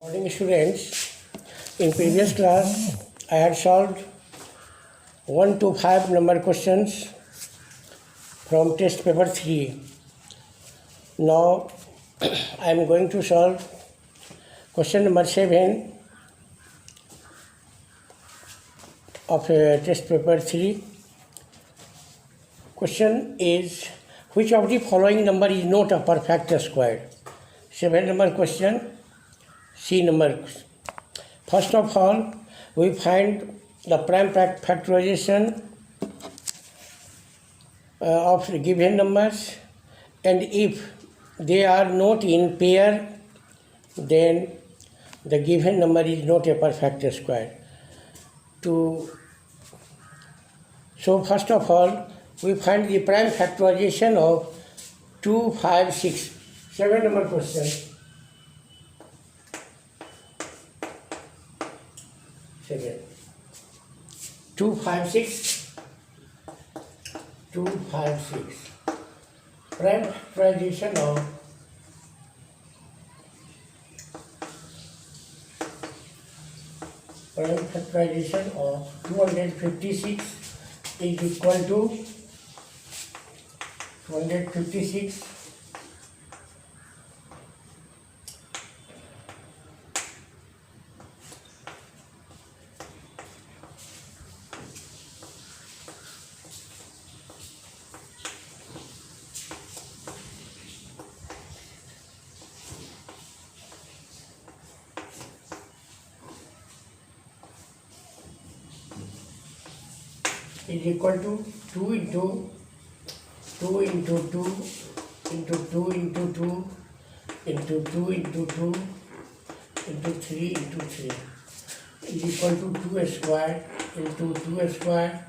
Morning students, in previous class I had solved 1 to 5 number questions from test paper 3. Now I am going to solve question number 7 of test paper 3. Question is, which of the following number is not a perfect square? 7 number question, C number. First of all, we find the prime factorization of given numbers, and if they are not in pair, then the given number is not a perfect square. So first of all, we find the prime factorization of 2, 5, 6. 7 number question. Second. 2, 5, 6. 2, 5, 6. Prime factorization of 256 is equal to 256 is equal to 2 into 2 into 2 into 2 into 2 into 2 into 2 into 3 into 3 is equal to 2 square into 2 square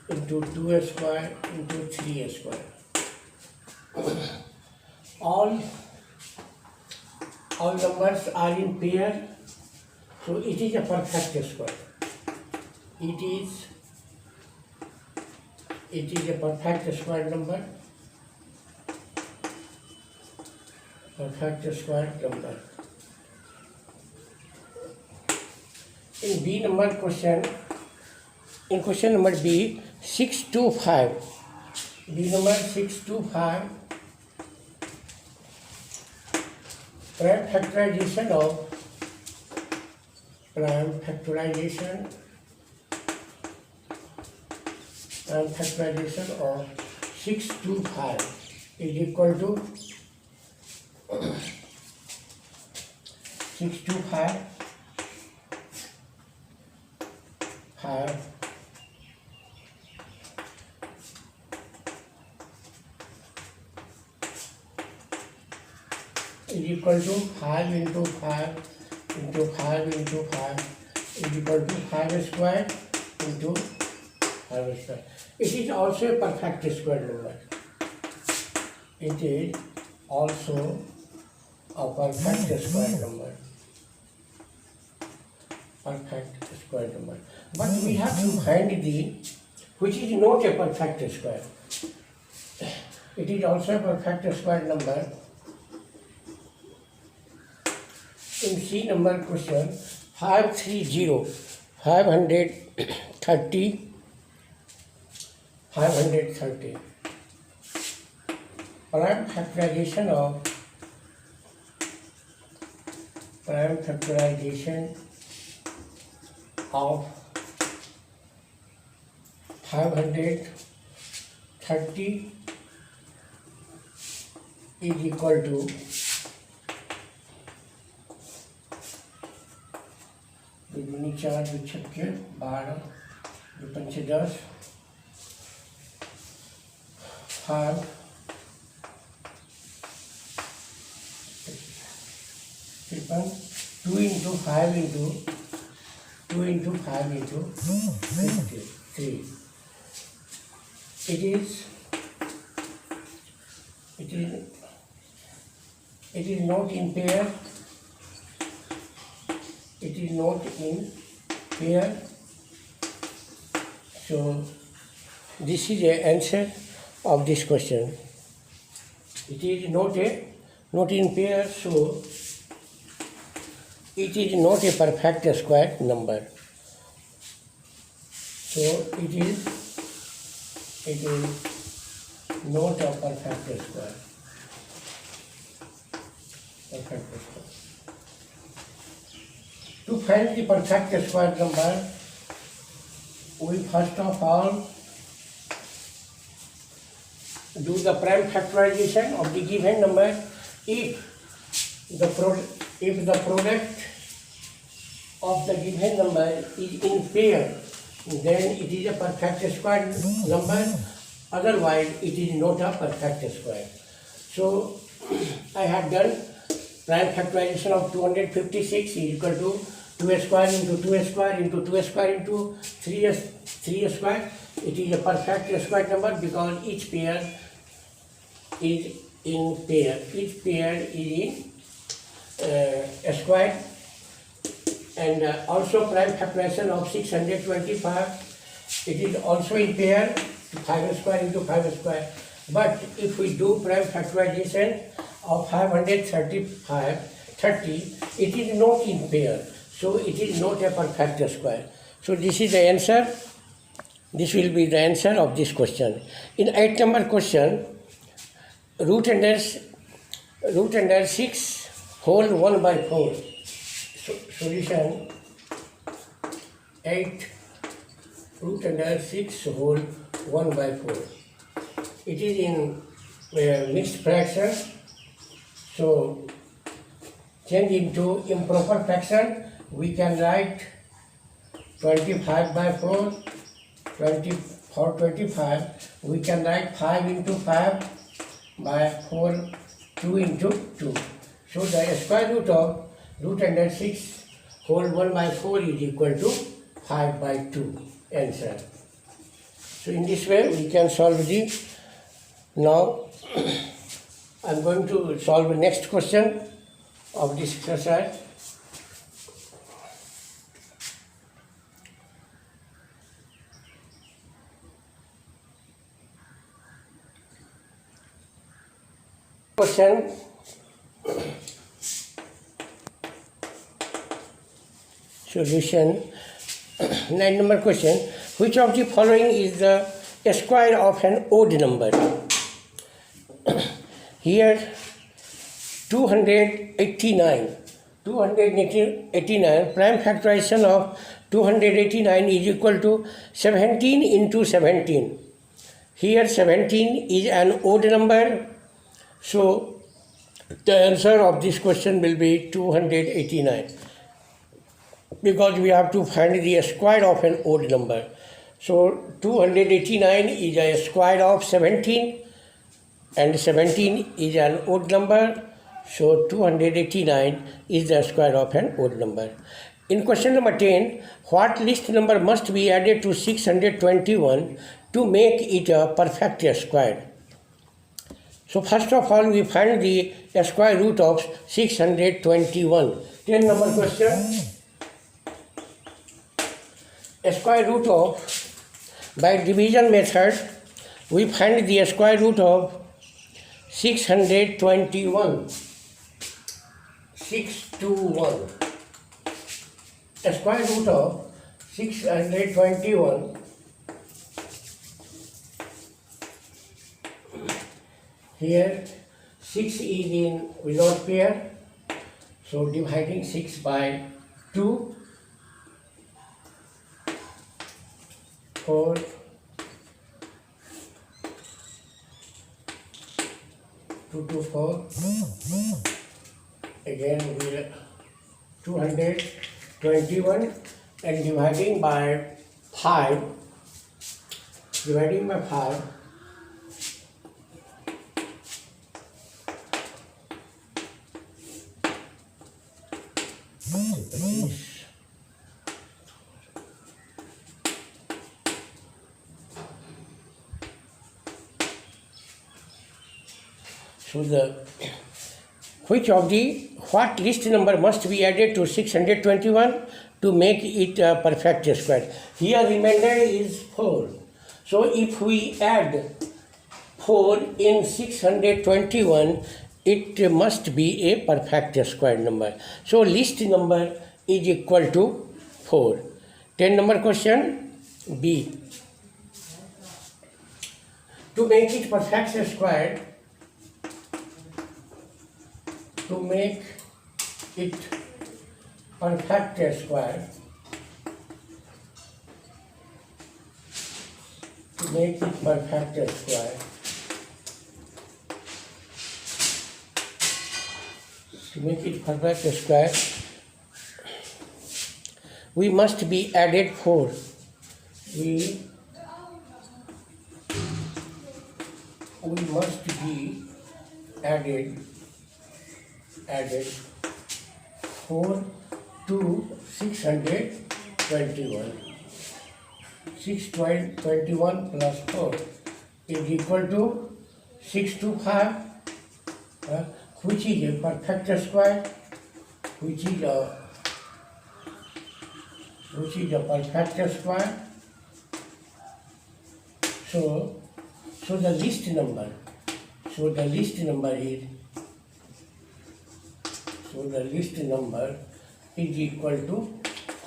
into 2 square into 3 square. All numbers are in pair, so it is a perfect square. It is a perfect square number. Perfect square number. In B number question, in question number B, 6 to 5. B number 6 to 5. Prime factorization of 6 to 5 is equal to 6 to 5 is equal to 5 into 5 into 5 into 5 is equal to 5 square into 5 square. It is also a perfect square number. It is also a perfect square number. Perfect square number. But we have to find which is not a perfect square. It is also a perfect square number. In C number question, 530, 530. Prime factorization of 530 is equal to 4 6 12 5 2 into 5 into 2 into 5 into 53. It is not in pair. It is not in pair. So this is the answer of this question. It is not in pair, so it is not a perfect square number. So it is not a perfect square. To find the perfect square number, we first of all do the prime factorization of the given number. If the product of the given number is in pair, then it is a perfect square number. Otherwise, it is not a perfect square. So I have done prime factorization of 256 is equal to 2 square into 2 square into 2 square into 3 square. It is a perfect square number because each pair is in pair. Each pair is in a square. And also prime factorization of 625, it is also in pair, 5 square into 5 square. But if we do prime factorization of 530, it is not in pair. So it is not a perfect square. So this is the answer. This will be the answer of this question. In 8 number question, root under 6 whole 1 by 4. Solution 8 root under 6 whole 1 by 4. It is in mixed fraction, so change into improper fraction. We can write 25 by 4, 25. We can write 5 into 5 by 4, 2 into 2. So the square root of root under 6 whole 1 by 4 is equal to 5 by 2. Answer. So in this way we can solve the. Now I am going to solve the next question of this exercise. Question. Solution. 9 number question. Which of the following is the square of an odd number? Here 289 prime factorization of 289 is equal to 17 into 17. Here 17 is an odd number. So the answer of this question will be 289. Because we have to find the square of an odd number. So 289 is a square of 17 and 17 is an odd number. So 289 is the square of an odd number. In question number 10, what list number must be added to 621 to make it a perfect square? So first of all, we find the square root of 621. 10 number question. Square root of, by division method, we find the square root of 621. 621. Square root of 621. Here 6 is in without pair, so dividing 6 by 2, 4, 2 to 4, again we 221 and dividing by 5, so what list number must be added to 621 to make it a perfect square? Here remainder is 4. So if we add 4 in 621, it must be a perfect square number. So least number is equal to 4. 10 number question B. To make it perfect square, to make it perfect square, to make it perfect square, to make it perfect square, we must be added 4. We must be added 4 to 621. 621 plus 4 is equal to 625, which is a perfect square, which is a perfect square. So the least number is, equal to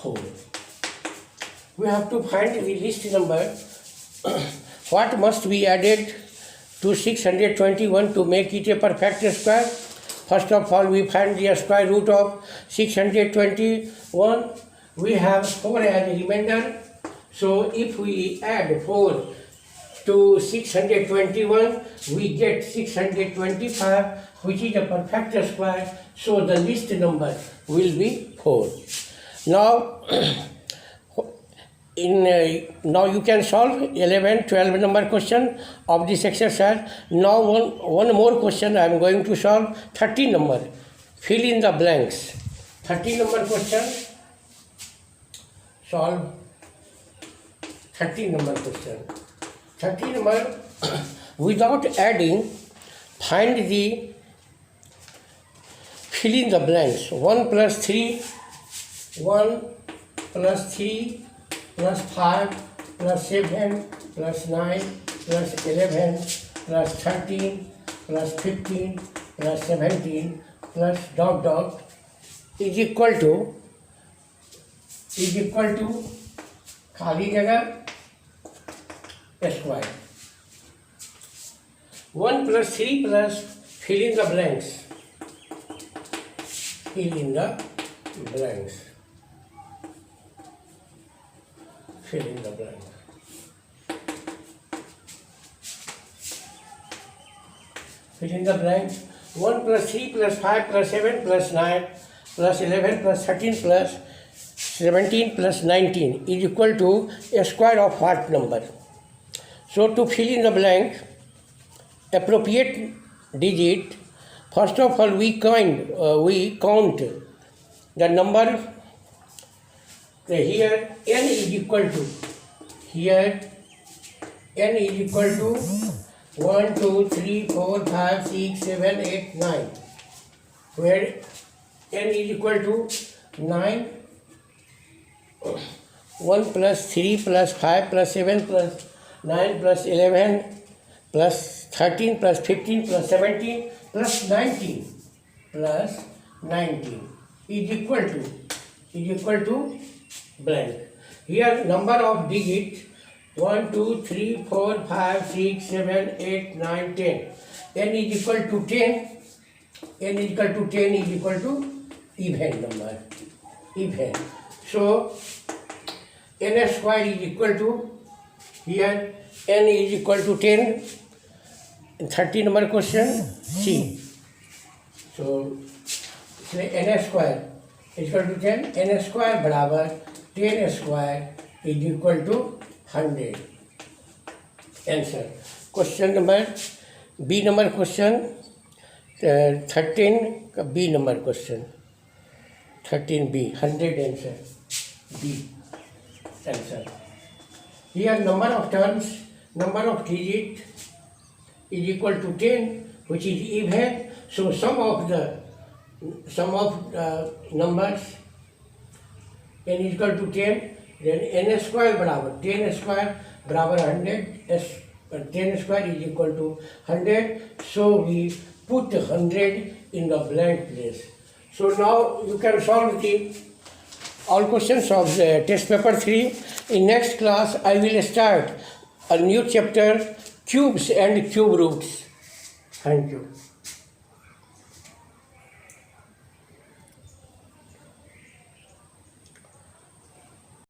4. We have to find the least number. What must be added to 621 to make it a perfect square? First of all, we find the square root of 621. We have 4 as a remainder. So if we add 4 to 621, we get 625, which is a perfect square. So the least number will be 4. Now, now you can solve 11, 12 number question of this exercise. Now one more question I am going to solve, 13 number. Fill in the blanks. 13 number question. Solve 13 number question. 13 number, without adding, find the fill in the blanks. 1 plus 3, 1 plus 3 plus 5 plus 7 plus 9 plus 11 plus 13 plus 15 plus 17 plus dot dot is equal to खाली जगह square. 1 plus 3 plus fill in the blanks. Fill in the blanks. Fill in the blanks. Fill in the blanks. 1 plus 3 plus 5 plus 7 plus 9 plus 11 plus 13 plus 17 plus 19 is equal to a square of what number? So to fill in the blank, appropriate digit, first of all we count the number. Here n is equal to, 1, 2, 3, 4, 5, 6, 7, 8, 9, where n is equal to 9. 1 plus 3 plus 5 plus 7 plus 9 plus 11 plus 13 plus 15 plus 17 plus 19 is equal to blank. Here number of digits 1, 2, 3, 4, 5, 6, 7, 8, 9, 10. N is equal to 10. N is equal to 10 is equal to even number. Even. So n square is equal to, here n is equal to 10. 30 number question C. So n square is equal to 10. N square बराबर 10 square is equal to 100. Answer. Question number B number question 13 B number question 13B 100 answer B answer. Here number of terms, number of digits is equal to 10, which is even. So sum of numbers n is equal to 10, then n square बराबर 10 square बराबर 100. 10 square is equal to 100. So we put 100 in the blank place. So now you can solve the all questions of the test paper 3. In next class, I will start a new chapter, cubes and cube roots. Thank you.